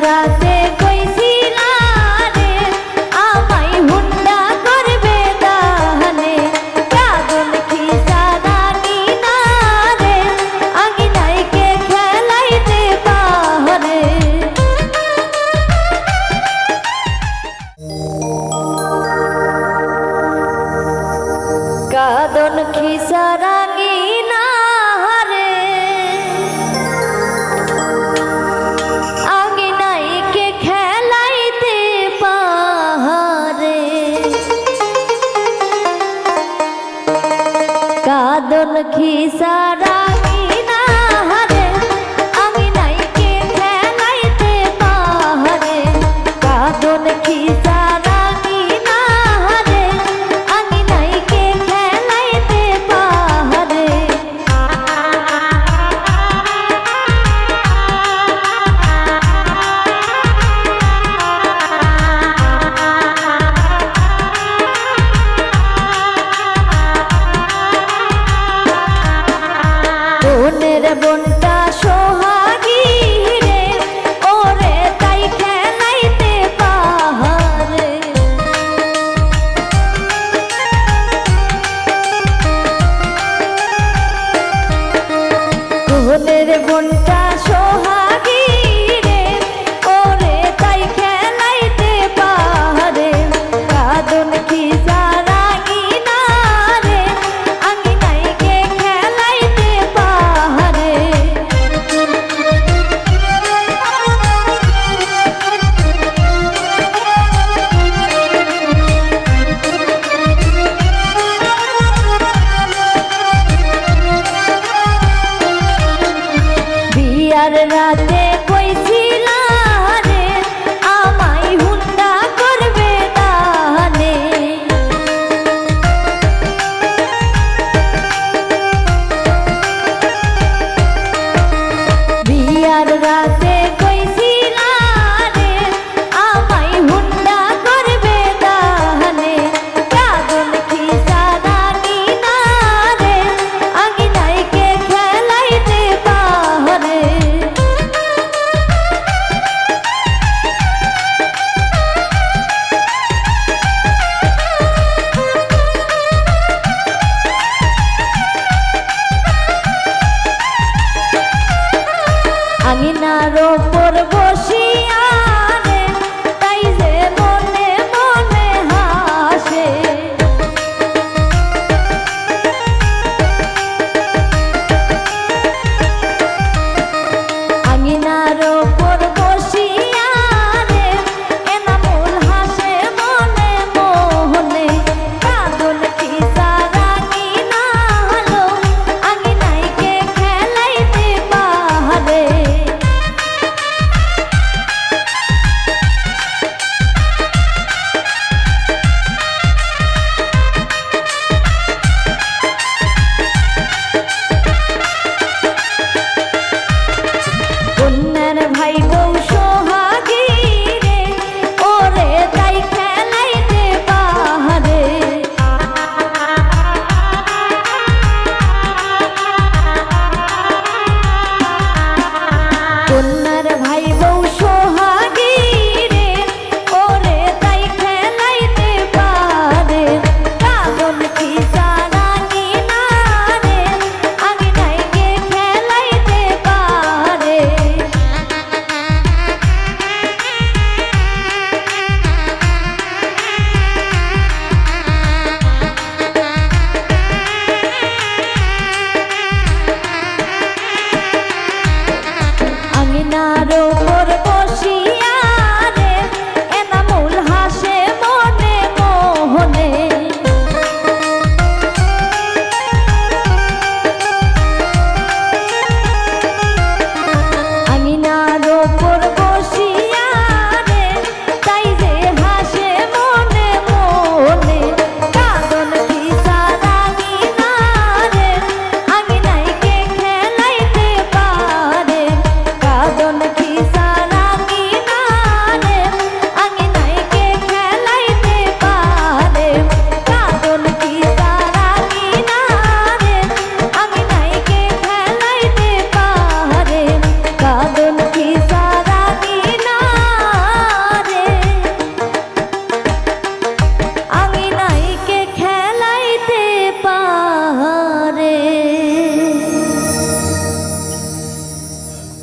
রাতে কইছিলা রে আমায় হুন্ডা করবে দাহানে কাঁদন খিসা রানী না রে আঙিনাইকে খেলাইতে পাহারে কাঁদন খিসা রানী না রে আঙিনাইকে খেলাইতে পাহারে কাঁদন খিসা রানী না রে আঙিনাইকে খেলাইতে পাহারে কাঁদন খিসা রানী না রে আঙিনাইকে খেলাইতে পাহারে বোনের বোনটা সোহাগী রে ওরে তাই খেলাইতে পাহারে বোনের বোনটা সোহাগী রে ওরে তাই খেলাইতে পাহারে কাঁদন খিসা রানী না রে আঙিনাইকে খেলাইতে পাহারে বিয়ার রাতে কইছিলা রে আমায় হুন্ডা করবে দাহানে বিয়ার রাতে কইছিলা রে আমায় হুন্ডা করবে দাহানে কাঁদন খিসা রানী না রে আঙিনাইকে খেলাইতে পাহারে আঙিনার ওপর বসিয়া